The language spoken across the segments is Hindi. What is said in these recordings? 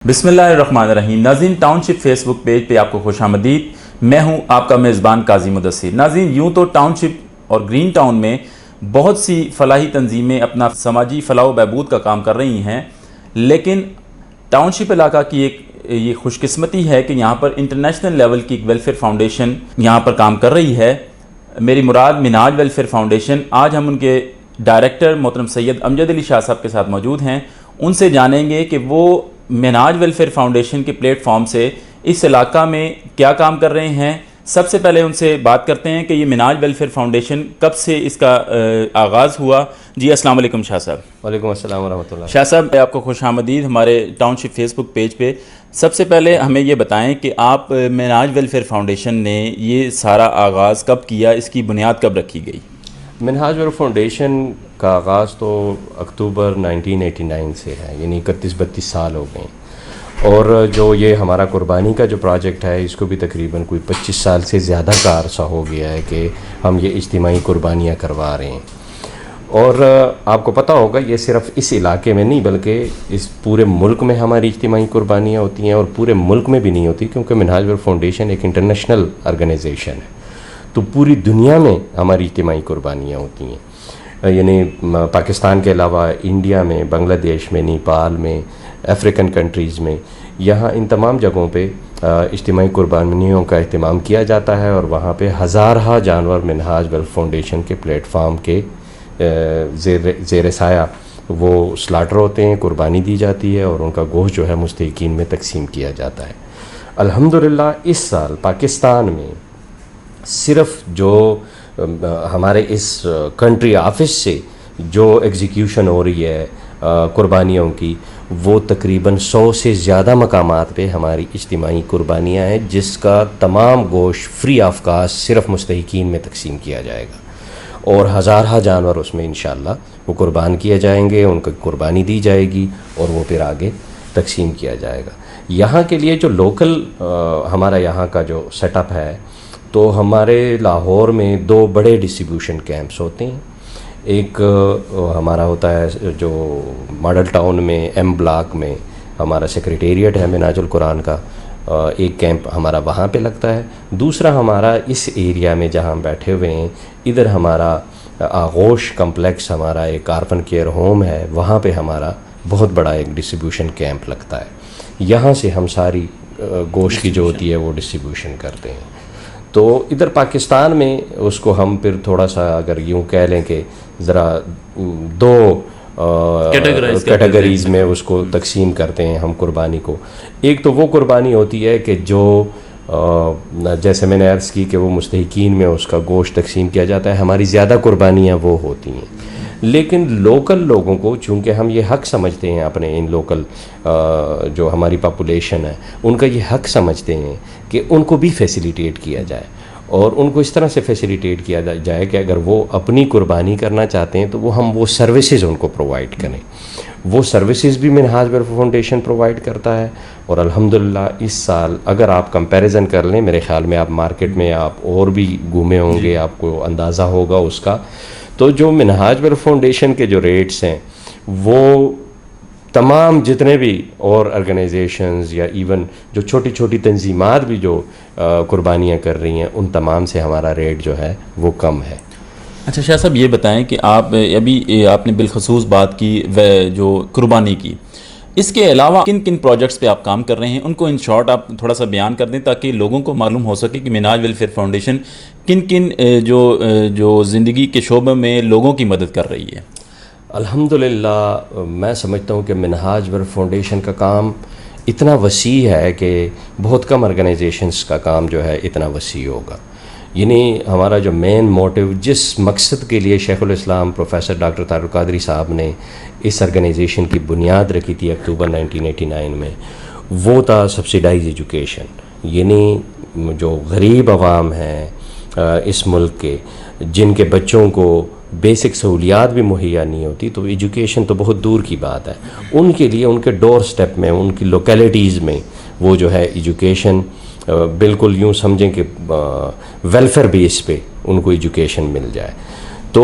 बिस्मिल्लाहिर्रहमानिर्रहीम। नाज़रीन, टाउनशिप फेसबुक पेज पे आपको खुशामदीद। मैं हूं आपका मेज़बान काजी मुदस्सिर। नाज़रीन, यूं तो टाउनशिप और ग्रीन टाउन में बहुत सी फलाही तंजीमें अपना समाजी फलाह बहबूद का काम कर रही हैं, लेकिन टाउनशिप इलाका की एक ये खुशकिस्मती है कि यहाँ पर इंटरनेशनल लेवल की एक वेलफेयर फाउंडेशन यहाँ पर काम कर रही है। मेरी मुराद मिनहाज वेलफेयर फाउंडेशन। आज हम उनके डायरेक्टर मोहतरम सैयद अमजद अली शाह साहब के साथ मौजूद हैं। उनसे जानेंगे कि वो मिनहाज वेलफेयर फाउंडेशन के प्लेटफॉर्म से इस इलाका में क्या काम कर रहे हैं। सबसे पहले उनसे बात करते हैं कि ये मिनहाज वेलफेयर फाउंडेशन कब से इसका आगाज़ हुआ। जी अस्सलाम वालेकुम शाह साहब। वालेकुम अस्सलाम वरहमतुल्लाह। शाह साहब, आपको खुशामदीद हमारे टाउनशिप फेसबुक पेज पे। सबसे पहले हमें ये बताएं कि आप मिनहाज वेलफेयर फाउंडेशन ने ये सारा आगाज़ कब किया, इसकी बुनियाद कब रखी गई? मिनहाज वेलफेयर फाउंडेशन का आगाज़ तो अक्टूबर 1989 से है, यानी 31-32 साल हो गए। और जो ये हमारा कुर्बानी का जो प्रोजेक्ट है, इसको भी तकरीबन कोई 25 साल से ज़्यादा का अरसा हो गया है कि हम ये इज्तिमाई कुर्बानियाँ करवा रहे हैं। और आपको पता होगा, ये सिर्फ़ इस इलाके में नहीं बल्कि इस पूरे मुल्क में हमारी इज्तिमाई कुर्बानियाँ होती हैं, और पूरे मुल्क में भी नहीं होती, क्योंकि मिनहाज वेलफेयर फाउंडेशन एक इंटरनेशनल ऑर्गेनाइजेशन है। तो पूरी दुनिया में हमारी इज्तिमाई कुर्बानियाँ होती हैं, यानी पाकिस्तान के अलावा इंडिया में, बांग्लादेश में, नेपाल में, अफ्रीकन कंट्रीज़ में, यहाँ इन तमाम जगहों पे इज्तिमाई कुर्बानियों का अहतमाम किया जाता है। और वहाँ पे हज़ार जानवर मिनहाज वेलफेयर फाउंडेशन के प्लेटफार्म के ज़ेर साया वो स्लाटर होते हैं, कुर्बानी दी जाती है, और उनका गोश्त जो है मुस्तहिकीन में तकसीम किया जाता है। अल्हम्दुलिल्लाह इस साल पाकिस्तान में सिर्फ़ जो हमारे इस कंट्री ऑफिस से जो एग्जीक्यूशन हो रही है कुर्बानियों की, वो तकरीबन 100 से ज़्यादा मकामात पे हमारी इज्तिमाई कुर्बानियाँ हैं, जिसका तमाम गोश्त फ्री ऑफ कास्ट सिर्फ़ मुस्तहिकीन में तकसीम किया जाएगा। और हज़ार जानवर उसमें इंशाअल्लाह वो कुर्बान किए जाएंगे, उनकी कुर्बानी दी जाएगी और वो फिर आगे तकसीम किया जाएगा। यहाँ के लिए जो लोकल हमारा यहाँ का जो सेटअप है, तो हमारे लाहौर में 2 बड़े डिस्ट्रीब्यूशन कैंप्स होते हैं। एक हमारा होता है जो मॉडल टाउन में एम ब्लॉक में हमारा सेक्रेटेरिएट है मिनहाजुल कुरान का, एक कैंप हमारा वहाँ पे लगता है। दूसरा हमारा इस एरिया में जहाँ हम बैठे हुए हैं, इधर हमारा आगोश कम्प्लेक्स, हमारा एक आर्फन केयर होम है, वहाँ पे हमारा बहुत बड़ा एक डिस्ट्रीब्यूशन कैंप लगता है। यहाँ से हम सारी गोश्त की जो होती है वो डिस्ट्रीब्यूशन करते हैं। तो इधर पाकिस्तान में उसको हम फिर थोड़ा सा अगर यूँ कह लें कि ज़रा 2 कैटेगरीज़ में उसको तकसीम करते हैं हम कुर्बानी को। एक तो वो कुर्बानी होती है कि जो जैसे मैंने अर्ज़ की कि वो मुस्तहिकीन में उसका गोश्त तकसीम किया जाता है, हमारी ज़्यादा कुर्बानियाँ वो होती हैं। लेकिन लोकल लोगों को चूँकि हम ये हक़ समझते हैं, अपने इन लोकल जो हमारी पॉपुलेशन है उनका ये हक़ समझते हैं कि उनको भी फैसिलिटेट किया जाए, और उनको इस तरह से फैसिलिटेट किया जाए कि अगर वो अपनी कुर्बानी करना चाहते हैं तो हम वो सर्विसेज उनको प्रोवाइड करें। वो सर्विसेज भी मिनहाज वेलफेयर फाउंडेशन प्रोवाइड करता है। और अल्हम्दुलिल्लाह इस साल अगर आप कंपैरिजन कर लें, मेरे ख़्याल में आप मार्केट में आप और भी घूमे होंगे, आपको अंदाज़ा होगा उसका, तो जो मिनहाज वेलफेयर फाउंडेशन के जो रेट्स हैं वो तमाम जितने भी और ऑर्गेनाइजेशंस या इवन जो छोटी छोटी तंजीमात भी जो कुर्बानियाँ कर रही हैं, उन तमाम से हमारा रेट जो है वो कम है। अच्छा शाह साहब, ये बताएं कि आप अभी आपने बिलखसूस बात की जो कुर्बानी की, इसके अलावा किन किन प्रोजेक्ट्स पे आप काम कर रहे हैं, उनको इन शॉर्ट आप थोड़ा सा बयान कर दें ताकि लोगों को मालूम हो सके कि मिनहाज वेलफेयर फाउंडेशन किन किन जो ज़िंदगी के शोबे में लोगों की मदद कर रही है। अल्हम्दुलिल्लाह मैं समझता हूँ कि मिनहाज वेलफेयर फाउंडेशन का काम इतना वसी है कि बहुत कम ऑर्गेनाइजेशंस का काम जो है इतना वसी होगा। यानी हमारा जो मेन मोटिव, जिस मकसद के लिए शेखुल इस्लाम प्रोफेसर डॉक्टर तारुल कादरी साहब ने इस ऑर्गेनाइजेशन की बुनियाद रखी थी अक्टूबर 1989 में, वो था सब्सिडाइज एजुकेशन। यानी जो गरीब आवाम हैं इस मुल्क के, जिनके बच्चों को बेसिक सहूलियात भी मुहैया नहीं होती, तो एजुकेशन तो बहुत दूर की बात है, उनके लिए उनके डोर स्टेप में, उनकी लोकेलिटीज़ में वो जो है एजुकेशन बिल्कुल यूँ समझें कि वेलफेयर बेस पे उनको एजुकेशन मिल जाए। तो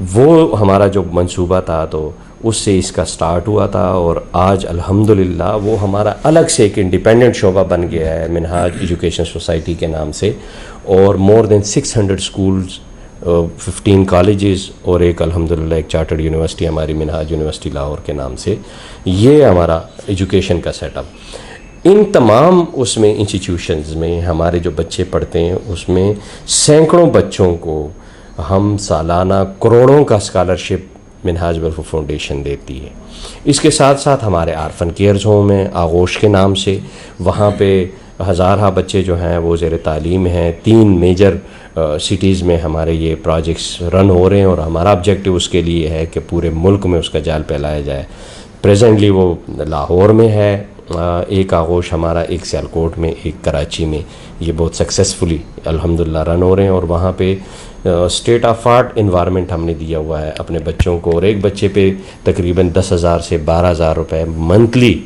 वो हमारा जो मंसूबा था, तो उससे इसका स्टार्ट हुआ था। और आज अल्हम्दुलिल्लाह वो हमारा अलग से एक इंडिपेंडेंट शोबा बन गया है मिनहाज एजुकेशन सोसाइटी के नाम से। और मोर देन 600 स्कूल्स, 15 कॉलेजेस और एक अल्हम्दुलिल्लाह एक चार्टर्ड यूनिवर्सिटी हमारी मिनहाज यूनिवर्सिटी लाहौर के नाम से, ये हमारा एजुकेशन का सेटअप। इन तमाम उसमें इंस्टीट्यूशंस में हमारे जो बच्चे पढ़ते हैं उसमें सैकड़ों बच्चों को हम सालाना करोड़ों का स्कॉलरशिप मिनहाज वेलफेयर फाउंडेशन देती है। इसके साथ साथ हमारे आर्फन केयर्स होम हैं आगोश के नाम से, वहाँ पे हज़ारा बच्चे जो हैं वो ज़ेर तालीम हैं। 3 मेजर सिटीज़ में हमारे ये प्रोजेक्ट्स रन हो रहे हैं और हमारा ऑब्जेक्टिव उसके लिए है कि पूरे मुल्क में उसका जाल फैलाया जाए। प्रेजेंटली वो लाहौर में है, एक आगोश हमारा, एक सियालकोट में, एक कराची में। ये बहुत सक्सेसफुली अल्हम्दुलिल्लाह रन हो रहे हैं और वहाँ पे स्टेट ऑफ आर्ट इन्वायरमेंट हमने दिया हुआ है अपने बच्चों को। और एक बच्चे पे तकरीबन 10,000 से 12,000 रुपये मंथली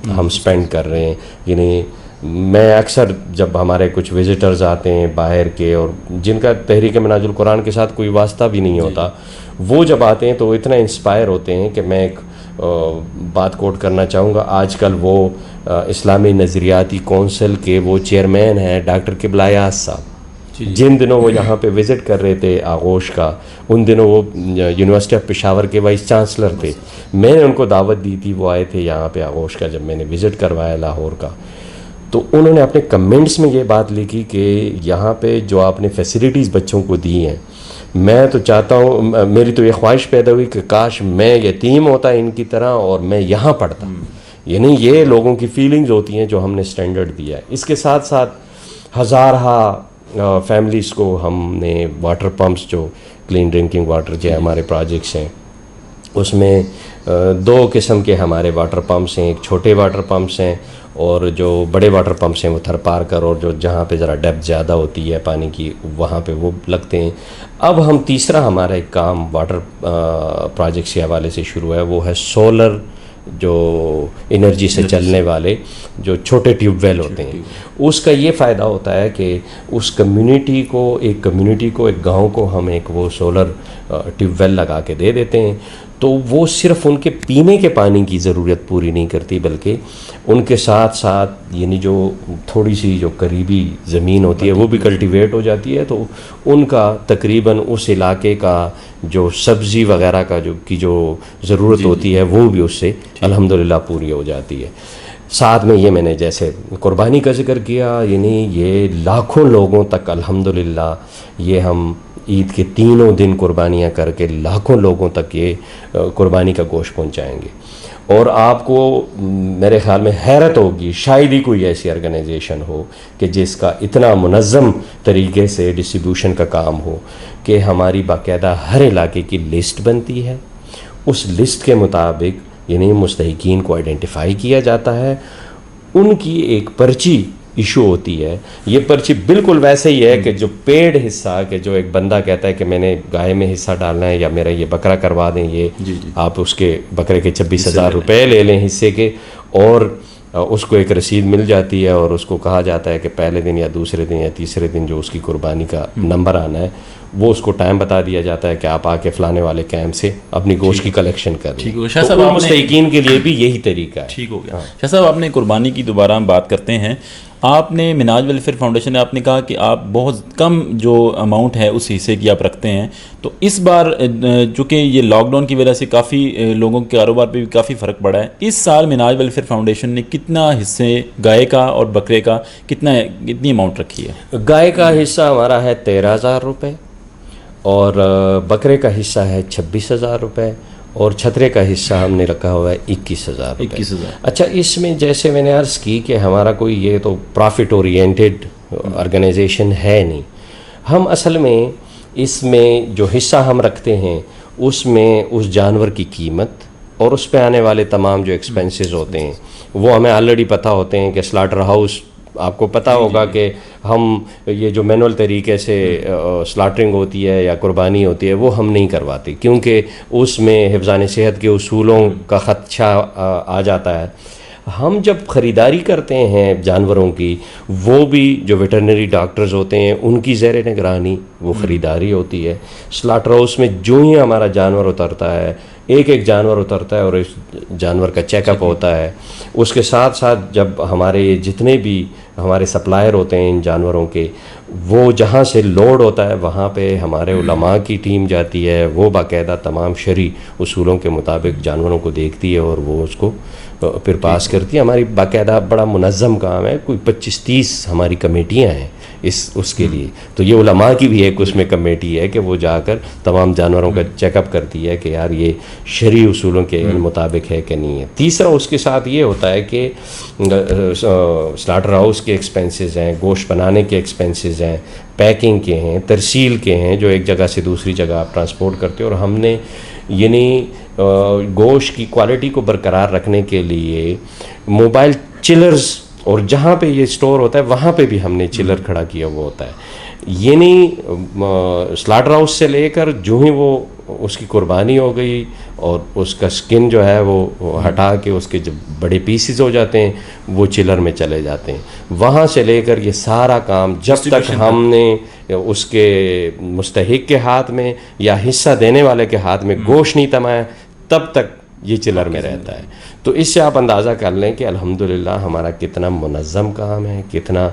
हम स्पेंड कर रहे हैं। यानी मैं अक्सर जब हमारे कुछ विज़िटर्स आते हैं बाहर के और जिनका तहरीक मिनाजुल कुरान के साथ कोई वास्ता भी नहीं होता, वो जब आते हैं तो इतना इंस्पायर होते हैं कि मैं एक बात कोट करना चाहूँगा। आजकल वो इस्लामी नज़रियाती कौंसिल के वो चेयरमैन हैं डॉक्टर किबला यास साहब। जिन दिनों वो यहाँ पे विज़िट कर रहे थे आगोश का, उन दिनों वो यूनिवर्सिटी ऑफ पेशावर के वाइस चांसलर थे। मैंने उनको दावत दी थी, वो आए थे यहाँ पे आगोश का जब मैंने विज़िट करवाया लाहौर का। तो उन्होंने अपने कमेंट्स में ये बात लिखी कि यहाँ पे जो आपने फैसिलिटीज़ बच्चों को दी हैं, मैं तो चाहता हूँ, मेरी तो ये ख्वाहिश पैदा हुई कि काश मैं यतीम होता इनकी तरह और मैं यहाँ पढ़ता। यानी ये लोगों की फीलिंग्स होती हैं जो हमने स्टैंडर्ड दिया है। इसके साथ साथ हज़ारा फैमिलीज़ को हमने वाटर पम्प्स, जो क्लीन ड्रिंकिंग वाटर के हमारे प्रोजेक्ट्स हैं, उसमें 2 किस्म के हमारे वाटर पम्प्स हैं। एक छोटे वाटर पम्प्स हैं और जो बड़े वाटर पम्प्स हैं वो थरपारकर और जो जहाँ पे ज़रा डेप्थ ज़्यादा होती है पानी की वहाँ पे वो लगते हैं। अब हम तीसरा हमारा एक काम वाटर प्रोजेक्ट्स के हवाले से शुरू है, वो है सोलर जो एनर्जी से चलने वाले जो छोटे ट्यूबवेल होते हैं। उसका ये फ़ायदा होता है कि उस कम्युनिटी को, एक गांव को हम एक वो सोलर ट्यूबवेल लगा के दे देते हैं। तो वो सिर्फ़ उनके पीने के पानी की ज़रूरत पूरी नहीं करती, बल्कि उनके साथ साथ यानी जो थोड़ी सी जो करीबी ज़मीन होती है वो भी कल्टीवेट हो जाती है। तो उनका तकरीबन उस इलाके का जो सब्ज़ी वगैरह का जो ज़रूरत होती है वो भी उससे अल्हम्दुलिल्लाह पूरी हो जाती है। साथ में ये मैंने जैसे कुर्बानी का जिक्र किया, यानी ये लाखों लोगों तक अल्हम्दुलिल्लाह ये हम ईद के 3 दिन कुर्बानियाँ करके लाखों लोगों तक ये कुर्बानी का गोश्त पहुँचाएँगे। और आपको मेरे ख़्याल में हैरत होगी, शायद ही कोई ऐसी ऑर्गेनाइजेशन हो कि जिसका इतना मुनज़्ज़म तरीके से डिस्ट्रीब्यूशन का काम हो कि हमारी बाकायदा हर इलाके की लिस्ट बनती है। उस लिस्ट के मुताबिक यानी मुस्तहिकीन को आइडेंटिफाई किया जाता है, उनकी एक पर्ची इशू होती है। ये पर्ची बिल्कुल वैसे ही है कि जो पेड हिस्सा, कि जो एक बंदा कहता है कि मैंने गाय में हिस्सा डालना है या मेरा ये बकरा करवा दें, ये आप उसके बकरे के 26,000 रुपये ले लें हिस्से के, और उसको एक रसीद मिल जाती है और उसको कहा जाता है कि पहले दिन या दूसरे दिन या तीसरे दिन जो उसकी कुर्बानी का नंबर आना है वो उसको टाइम बता दिया जाता है कि आप आके फलाने वाले कैंप से अपनी गोश्त की कलेक्शन कर रहे हैं। शाह साहब, तो मुस्तहिकीन के लिए भी यही तरीका है। ठीक हो गया। शाह साहब, आपने कुर्बानी की दोबारा हम बात करते हैं। आपने मिनाज वेलफेयर फाउंडेशन ने आपने कहा कि आप बहुत कम जो अमाउंट है उस हिस्से की आप रखते हैं। तो इस बार चूँकि ये लॉकडाउन की वजह से काफ़ी लोगों के कारोबार पे भी काफ़ी फ़र्क पड़ा है, इस साल मिनाज वेलफेयर फाउंडेशन ने कितना हिस्से गाय का और बकरे का कितनी अमाउंट रखी है? गाय का हिस्सा हमारा है 13,000 रुपये और बकरे का हिस्सा है 26,000 रुपये और छतरे का हिस्सा हमने रखा हुआ है 21,000 रुपये। 21,000। अच्छा, इसमें जैसे मैंने अर्ज़ की कि हमारा कोई ये तो प्रॉफिट ओरिएंटेड ऑर्गेनाइजेशन है नहीं। हम असल में इसमें जो हिस्सा हम रखते हैं उसमें उस जानवर की कीमत और उस पे आने वाले तमाम जो एक्सपेंसेस होते हैं वो हमें ऑलरेडी पता होते हैं। कि स्लाटर हाउस आपको पता होगा कि हम ये जो मैनुअल तरीके से स्लाटरिंग होती है या कुर्बानी होती है वो हम नहीं करवाते, क्योंकि उसमें हिफ्ज़ान सेहत के उसूलों का ख़दशा आ जाता है। हम जब ख़रीदारी करते हैं जानवरों की, वो भी जो वेटरनरी डॉक्टर्स होते हैं उनकी ज़ेर निगरानी वो ख़रीदारी होती है। स्लॉटर हाउस में जो ही हमारा जानवर उतरता है, एक एक जानवर उतरता है और इस जानवर का चेकअप होता है। उसके साथ साथ जब हमारे जितने भी हमारे सप्लायर होते हैं इन जानवरों के, वो जहाँ से लोड होता है वहाँ पे हमारे उलमा की टीम जाती है, वो बाकायदा तमाम शरई उसूलों के मुताबिक जानवरों को देखती है और वो उसको फिर पास करती है। हमारी बाकायदा बड़ा मुनज़्ज़म काम है, कोई 25-30 हमारी कमेटियाँ हैं उसके लिए। तो ये उलमा की भी एक उसमें कमेटी है कि वो जाकर तमाम जानवरों का चेकअप करती है कि यार ये शरई उसूलों के मुताबिक है कि नहीं है। तीसरा उसके साथ ये होता है कि स्लॉटर हाउस के एक्सपेंसेस हैं, गोश्त बनाने के एक्सपेंसेस हैं, पैकिंग के हैं, तरसील के हैं, जो एक जगह से दूसरी जगह आप ट्रांसपोर्ट करते हो। और हमने यानी गोश्त की क्वालिटी को बरकरार रखने के लिए मोबाइल चिलर्स, और जहाँ पे ये स्टोर होता है वहाँ पे भी हमने चिलर खड़ा किया हुआ होता है। ये नहीं स्लॉटर हाउस से लेकर जो ही वो उसकी कुर्बानी हो गई और उसका स्किन जो है वो हटा के उसके जब बड़े पीसेस हो जाते हैं वो चिलर में चले जाते हैं। वहाँ से लेकर ये सारा काम जब तक हमने उसके मुस्तहिक के हाथ में या हिस्सा देने वाले के हाथ में गोश्त नहीं तमाया तब तक ये चिलर में रहता है। तो इससे आप अंदाज़ा कर लें कि अल्हम्दुलिल्लाह हमारा कितना मुनज़्ज़म काम है, कितना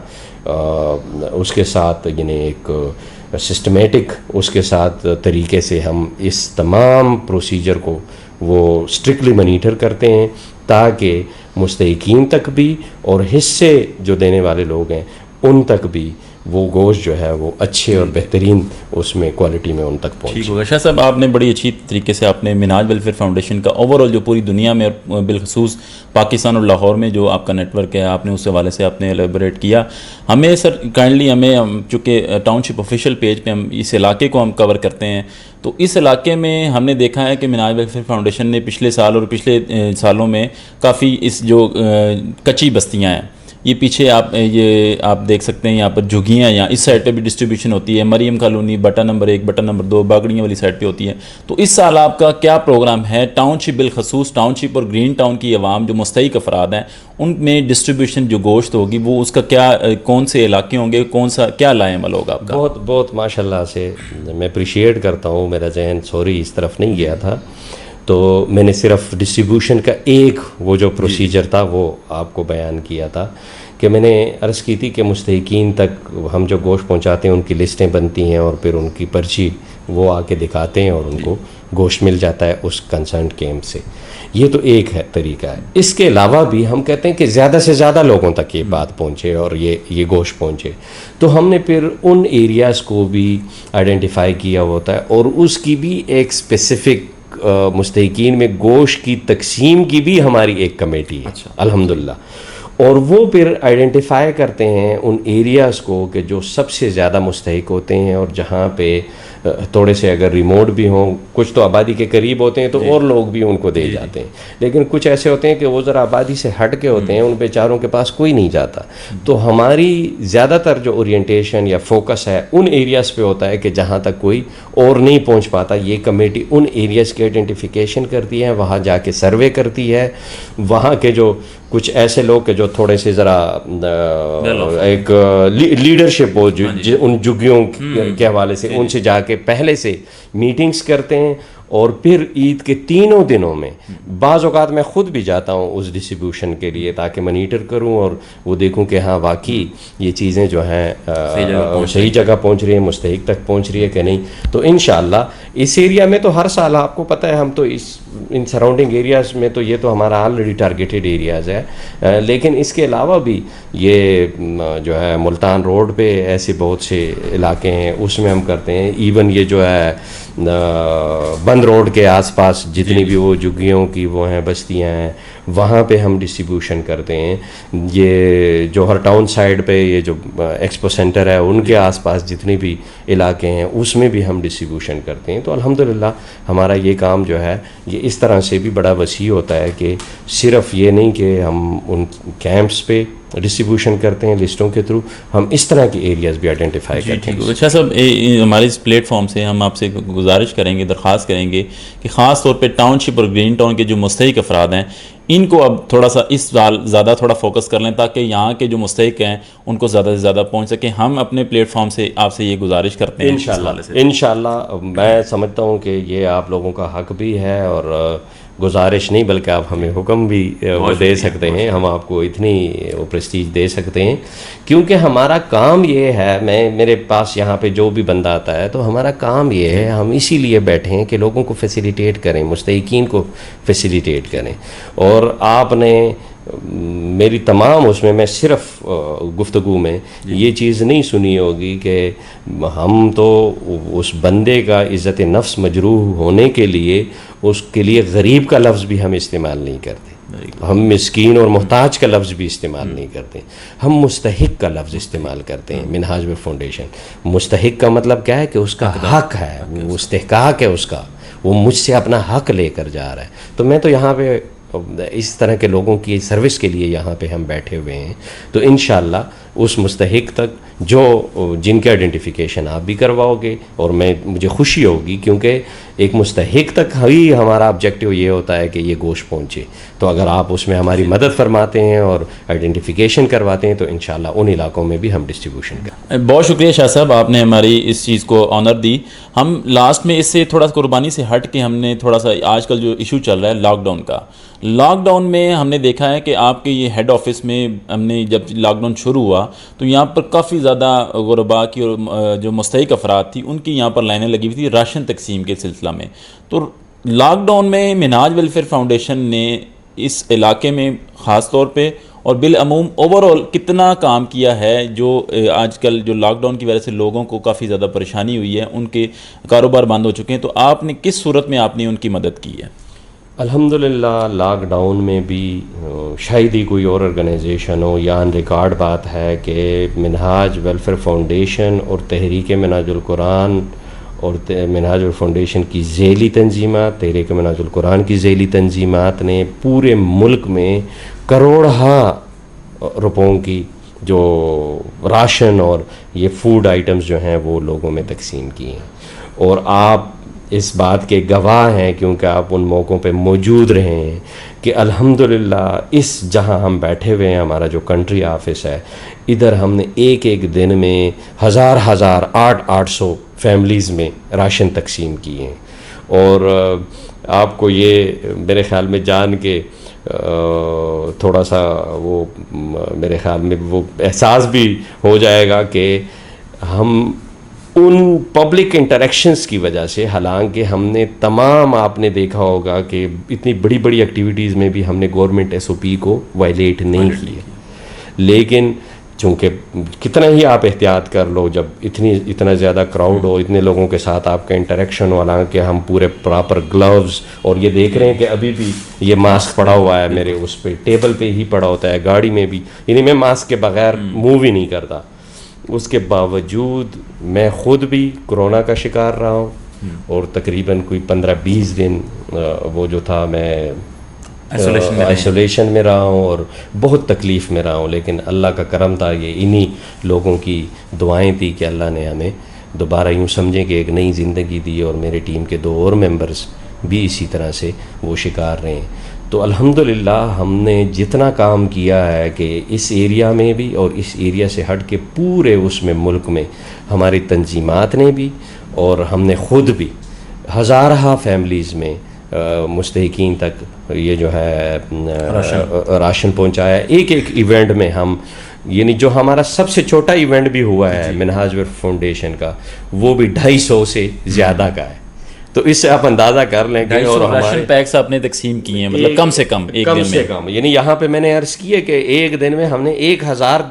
उसके साथ यानी एक सिस्टमेटिक उसके साथ तरीके से हम इस तमाम प्रोसीजर को वो स्ट्रिक्टली मॉनिटर करते हैं ताकि मुस्तहिकीन तक भी और हिस्से जो देने वाले लोग हैं उन तक भी वो गोश्त जो है वो अच्छे और बेहतरीन उसमें क्वालिटी में उन तक पहुँचे। ठीक होगा। शाह साहब, आपने बड़ी अच्छी तरीके से आपने मिनाज वेलफेयर फाउंडेशन का ओवरऑल जो पूरी दुनिया में और बिलखसूस पाकिस्तान और लाहौर में जो आपका नेटवर्क है, आपने उस हवाले से आपने एलेबोरेट किया। हमें सर काइंडली हमें चूँकि टाउनशिप ऑफिशियल पेज पे हम इस इलाके को हम कवर करते हैं, तो इस इलाके में हमने देखा है कि मिनाज वेलफेयर फाउंडेशन ने पिछले साल और पिछले सालों में काफ़ी इस जो कच्ची बस्तियाँ हैं, ये पीछे आप देख सकते हैं, यहाँ पर झुग्गियाँ, यहाँ इस साइड पे भी डिस्ट्रीब्यूशन होती है। मरियम कॉलोनी बटा नंबर 1 बटा नंबर 2 बागड़ियाँ वाली साइड पे होती है। तो इस साल आपका क्या प्रोग्राम है टाउनशिप बिलखसूस टाउनशिप और ग्रीन टाउन की आवाम जो मुस्तहिक अफराद हैं उनमें डिस्ट्रीब्यूशन जो गोश्त होगी वो उसका क्या कौन से इलाके होंगे, कौन सा क्या लाएमल होगा आपका? बहुत बहुत माशाल्लाह से मैं अप्रिशिएट करता हूँ। मेरा जहन सॉरी इस तरफ नहीं गया था, तो मैंने सिर्फ डिस्ट्रीब्यूशन का एक वो जो प्रोसीजर था वो आपको बयान किया था कि मैंने अर्ज़ की थी कि मुस्तहिकीन तक हम जो गोश्त पहुंचाते हैं उनकी लिस्टें बनती हैं और फिर उनकी पर्ची वो आके दिखाते हैं और उनको गोश्त मिल जाता है उस कंसर्न कैंप से। ये तो एक है तरीका है। इसके अलावा भी हम कहते हैं कि ज़्यादा से ज़्यादा लोगों तक ये बात पहुँचे और ये गोश्त पहुँचे, तो हमने फिर उन एरियाज़ को भी आइडेंटिफाई किया होता है और उसकी भी एक स्पेसिफ़िक मुस्तहिकीन में गोश्त की तकसीम की भी हमारी एक कमेटी है। अच्छा। अल्हम्दुलिल्लाह। और वो फिर आइडेंटिफाई करते हैं उन एरियाज़ को कि जो सबसे ज़्यादा मुस्तहिक होते हैं और जहाँ पे थोड़े से अगर रिमोट भी हों, कुछ तो आबादी के करीब होते हैं तो और लोग भी उनको दे जाते हैं, लेकिन कुछ ऐसे होते हैं कि वो ज़रा आबादी से हट के होते हैं, उन बेचारों के पास कोई नहीं जाता। तो हमारी ज़्यादातर जो ओरिएंटेशन या फोकस है उन एरियाज़ पे होता है कि जहाँ तक कोई और नहीं पहुँच पाता। ये कमेटी उन एरियाज़ की आइडेंटिफिकेशन करती है, वहाँ जाके सर्वे करती है, वहाँ के जो कुछ ऐसे लोग के जो थोड़े से ज़रा एक लीडरशिप हो उन झुग्गियों के हवाले से, उनसे जाके पहले से मीटिंग्स करते हैं। और फिर ईद के 3 दिनों में बाज़ औक़ात मैं ख़ुद भी जाता हूँ उस डिस्ट्रीब्यूशन के लिए ताकि मॉनिटर करूँ और वो देखूँ कि हाँ वाकई ये चीज़ें जो हैं सही जगह पहुँच रही है, मुस्तहिक तक पहुँच रही है कि नहीं। तो इंशाअल्लाह इस एरिया में तो हर साल आपको पता है हम तो इन सराउंडिंग एरियाज़ में तो ये तो हमारा ऑलरेडी टारगेटेड एरियाज़ है, लेकिन इसके अलावा भी ये जो है मुल्तान रोड पे ऐसे बहुत से इलाके हैं उसमें हम करते हैं। इवन ये जो है बंद रोड के आसपास जितनी भी वो झुग्गियों की वो हैं बस्तियां हैं वहाँ पे हम डिस्ट्रीब्यूशन करते हैं। ये जौहर टाउन साइड पे ये जो एक्सपो सेंटर है उनके आसपास जितने भी इलाके हैं उसमें भी हम डिस्ट्रीब्यूशन करते हैं। तो अल्हम्दुलिल्लाह हमारा ये काम जो है ये इस तरह से भी बड़ा वसी होता है कि सिर्फ़ ये नहीं कि हम उन कैंप्स पे डिस्ट्रीब्यूशन करते हैं लिस्टों के थ्रू। हम इस तरह के एरियाज़ भी आइडेंटिफाई करते हैं। अच्छा साहब, हमारे इस प्लेटफॉर्म से हम आपसे गुजारिश करेंगे, दरख्वास्त करेंगे कि ख़ास तौर पे टाउनशिप और ग्रीन टाउन के जो मुस्तहिक अफराद हैं इनको अब थोड़ा सा इस साल ज़्यादा थोड़ा फोकस कर लें ताकि यहाँ के जो मुस्तहिक हैं उनको ज़्यादा से ज़्यादा पहुँच सकें। हम अपने प्लेटफॉर्म से आपसे ये गुजारिश करते हैं इंशाल्लाह मैं समझता हूँ कि ये आप लोगों का हक भी है, और गुजारिश नहीं बल्कि आप हमें हुक्म भी वो दे सकते हैं, हम आपको इतनी वो प्रेस्टीज दे सकते हैं क्योंकि हमारा काम ये है। मेरे पास यहाँ पे जो भी बंदा आता है तो हमारा काम ये है, हम इसीलिए बैठे हैं कि लोगों को फैसिलिटेट करें, मुस्तहिकीन को फैसिलिटेट करें। और आपने मेरी तमाम उसमें मैं सिर्फ गुफ्तगू में ये चीज़ नहीं सुनी होगी कि हम तो उस बंदे का इज़्ज़त नफ्स मजरूह होने के लिए उसके लिए गरीब का लफ्ज़ भी हम इस्तेमाल नहीं करते, हम मिस्कीन और मुहताज का लफ्ज़ भी इस्तेमाल नहीं करते, हम मुस्तहिक का लफ्ज़ इस्तेमाल करते हैं। मिनहाज फाउंडेशन मुस्तहिक का मतलब क्या है कि उसका हक है, वो इस्तेहकाक है उसका, वो मुझसे अपना हक लेकर जा रहा है। तो मैं तो यहाँ पे इस तरह के लोगों की सर्विस के लिए यहाँ पे हम बैठे हुए हैं। तो इंशाल्लाह उस मुस्तहिक तक जो जिनके आइडेंटिफिकेशन आप भी करवाओगे और मुझे खुशी होगी क्योंकि एक मुस्तहिक तक ही हमारा ऑब्जेक्टिव ये होता है कि ये गोश्त पहुँचे। तो अगर आप उसमें हमारी मदद फरमाते हैं और आइडेंटिफिकेशन करवाते हैं तो इंशाल्लाह उन इलाकों में भी हम डिस्ट्रीब्यूशन करें। बहुत शुक्रिया शाह साहब, आपने हमारी इस चीज़ को ऑनर दी। हम लास्ट में इससे थोड़ा कुर्बानी से हट के हमने थोड़ा सा आजकल जो इशू चल रहा है लॉकडाउन का, लॉकडाउन में हमने देखा है कि आपके ये हेड ऑफिस में हमने जब लॉकडाउन शुरू हुआ तो यहाँ पर काफ़ी ज़्यादा गुरबा की और जो मुस्तहिक अफराद थी उनकी यहाँ पर लाइनें लगी हुई थी राशन तकसीम के सिलसिला में। तो लॉकडाउन में मिनहाज वेलफेयर फाउंडेशन ने इस इलाके में ख़ास तौर पे और बिलअमूम ओवरऑल कितना काम किया है, जो आजकल जो लॉकडाउन की वजह से लोगों को काफ़ी ज़्यादा परेशानी हुई है, उनके कारोबार बंद हो चुके हैं, तो आपने किस सूरत में आपने उनकी मदद की है? अल्हम्दुलिल्लाह लॉकडाउन में भी शायद ही कोई और ऑर्गेनाइजेशन हो, या रिकॉर्ड बात है कि मिनहाज वेलफेयर फाउंडेशन और तहरीक मिनहाजुल कुरान और मिनहाज फाउंडेशन की ज़ैली तंजीमात, तहरीक मिनहाजुल कुरान की ज़ैली तंजीमात ने पूरे मुल्क में करोड़ों रुपयों की जो राशन और ये फूड आइटम्स जो हैं वो लोगों में तकसीम किए हैं। और आप इस बात के गवाह हैं क्योंकि आप उन मौक़ों पे मौजूद रहे हैं कि अल्हम्दुलिल्लाह इस जहां हम बैठे हुए हैं, हमारा जो कंट्री ऑफिस है, इधर हमने एक एक दिन में हज़ार 800 फैमिलीज़ में राशन तकसीम किए हैं। और आपको ये मेरे ख़्याल में जान के थोड़ा सा वो मेरे ख़्याल में वो एहसास भी हो जाएगा कि हम उन पब्लिक इंटरेक्शंस की वजह से, हालांकि हमने तमाम आपने देखा होगा कि इतनी बड़ी बड़ी एक्टिविटीज़ में भी हमने गवर्नमेंट SOP को वायलेट नहीं किया, लेकिन चूँकि कितना ही आप एहतियात कर लो, जब इतना ज़्यादा क्राउड हो, इतने लोगों के साथ आपका इंटरेक्शन हो, हालांकि हम पूरे प्रॉपर ग्लव्स, और ये देख रहे हैं कि अभी भी ये मास्क पड़ा हुआ है मेरे उस पर टेबल पे ही पड़ा होता है, गाड़ी में भी, यानी मैं मास्क के बगैर मूव ही नहीं करता। उसके बावजूद मैं ख़ुद भी कोरोना का शिकार रहा हूँ और तकरीबन कोई 15-20 दिन वो जो था मैं आइसोलेशन में रहा हूँ और बहुत तकलीफ़ में रहा हूँ। लेकिन अल्लाह का करम था, ये इन्हीं लोगों की दुआएं थी कि अल्लाह ने हमें दोबारा यूँ समझें कि एक नई ज़िंदगी दी, और मेरे टीम के 2 और मेंबर्स भी इसी तरह से वो शिकार रहे हैं। तो अल्हम्दुलिल्लाह हमने जितना काम किया है कि इस एरिया में भी और इस एरिया से हट के पूरे उसमें मुल्क में हमारी तंजीमात ने भी और हमने ख़ुद भी हज़ार फैमिलीज़ में मुस्तहिकीन तक ये जो है राशन पहुंचाया। एक इवेंट में हम, यानी जो हमारा सबसे छोटा इवेंट भी हुआ है मिनहाज फाउंडेशन का, वो भी 250 से ज़्यादा का है। तो इससे आप अंदाज़ा कर लें कि और राशन पैक्स आपने तकसीम किए हैं, मतलब कम से कम एक दिन में, यानी यहाँ पे मैंने अर्ज़ की है कि एक दिन में हमने 1000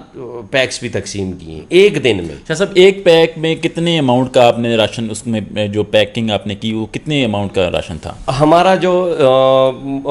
पैक्स भी तकसीम किए एक दिन में। शाह साहब, एक पैक में कितने अमाउंट का आपने राशन, उसमें जो पैकिंग आपने की वो कितने अमाउंट का राशन था? हमारा जो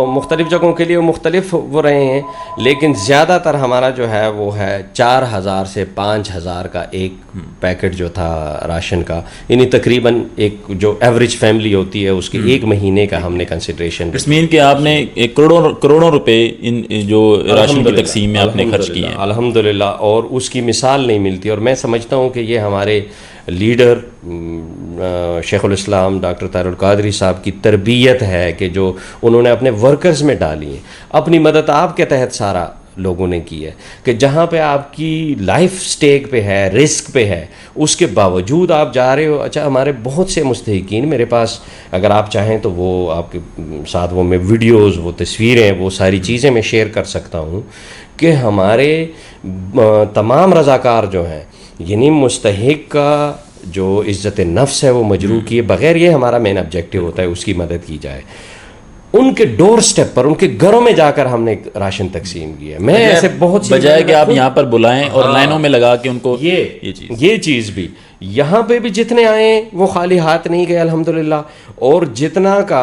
मुख्तलिफ़ जगहों के लिए मुख्तलिफ वो रहे हैं, लेकिन ज़्यादातर हमारा जो है वो है 4000 से 5000 का एक पैकेट जो था राशन का, यानी तकरीबन एक जो एवरेज फैमिली होती है उसके एक महीने का हमने कंसिडरेशन। इस मीन के आपने एक करोड़ों रुपए इन जो राशन की तकसीम में आपने खर्च किए हैं। अल्हम्दुलिल्लाह, और उसकी मिसाल नहीं मिलती। और मैं समझता हूँ कि ये हमारे लीडर शेखुल इस्लाम डॉक्टर तारुल कादरी साहब की तरबियत है कि जो उन्होंने अपने वर्कर्स में डाली है। अपनी मदद आपके तहत सारा लोगों ने की है कि जहाँ पे आपकी लाइफ स्टेक पे है, रिस्क पे है, उसके बावजूद आप जा रहे हो। अच्छा, हमारे बहुत से मुस्तहिकीन मेरे पास, अगर आप चाहें तो वो आपके साथ वो मैं वीडियोस, वो तस्वीरें, वो सारी चीज़ें मैं शेयर कर सकता हूँ कि हमारे तमाम रज़ाकार जो हैं, यानी मुस्तहिक का जो इज़्ज़त नफ्स है वो मजरूह किए बग़ैर, ये हमारा मेन ऑब्जेक्टिव होता है, उसकी मदद की जाए। उनके डोर स्टेप पर, उनके घरों में जाकर हमने राशन तकसीम किया। मैं ऐसे बहुत सी बजाय कि आप यहाँ पर बुलाएं और हाँ, लाइनों में लगा के उनको ये चीज़ भी यहाँ पे भी जितने आए वो खाली हाथ नहीं गए अल्हम्दुलिल्लाह। और जितना का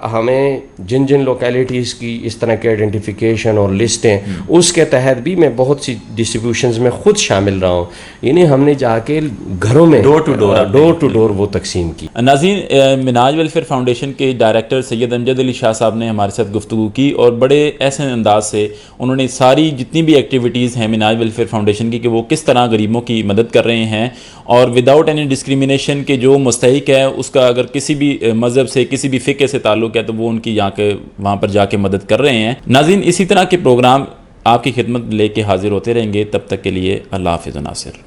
हमें जिन जिन लोकेलिटीज़ की इस तरह के आइडेंटिफिकेशन और लिस्टें, उसके तहत भी मैं बहुत सी डिस्ट्रीब्यूशंस में ख़ुद शामिल रहा हूँ। यानी हमने जाके घरों में डोर टू डोर वो तकसीम की। नाज़रीन, मिनाज वेलफेयर फाउंडेशन के डायरेक्टर सैयद अमजद अली शाह साहब ने हमारे साथ गुफ्तगू की और बड़े ऐसे अंदाज से उन्होंने सारी जितनी भी एक्टिविटीज़ हैं मिनाज वेलफेयर फाउंडेशन की, कि वो किस तरह गरीबों की मदद कर रहे हैं और विदाउट एनी डिस्क्रिमिनेशन के जो मुस्तहिक है उसका अगर किसी भी मज़हब से, किसी भी फ़िक़े से ताल्लुक़ है तो वो उनकी वहाँ पर जाके मदद कर रहे हैं। नाज़रीन, इसी तरह के प्रोग्राम आपकी खिदमत लेके हाजिर होते रहेंगे। तब तक के लिए अल्लाह हाफ़िज़ नासिर।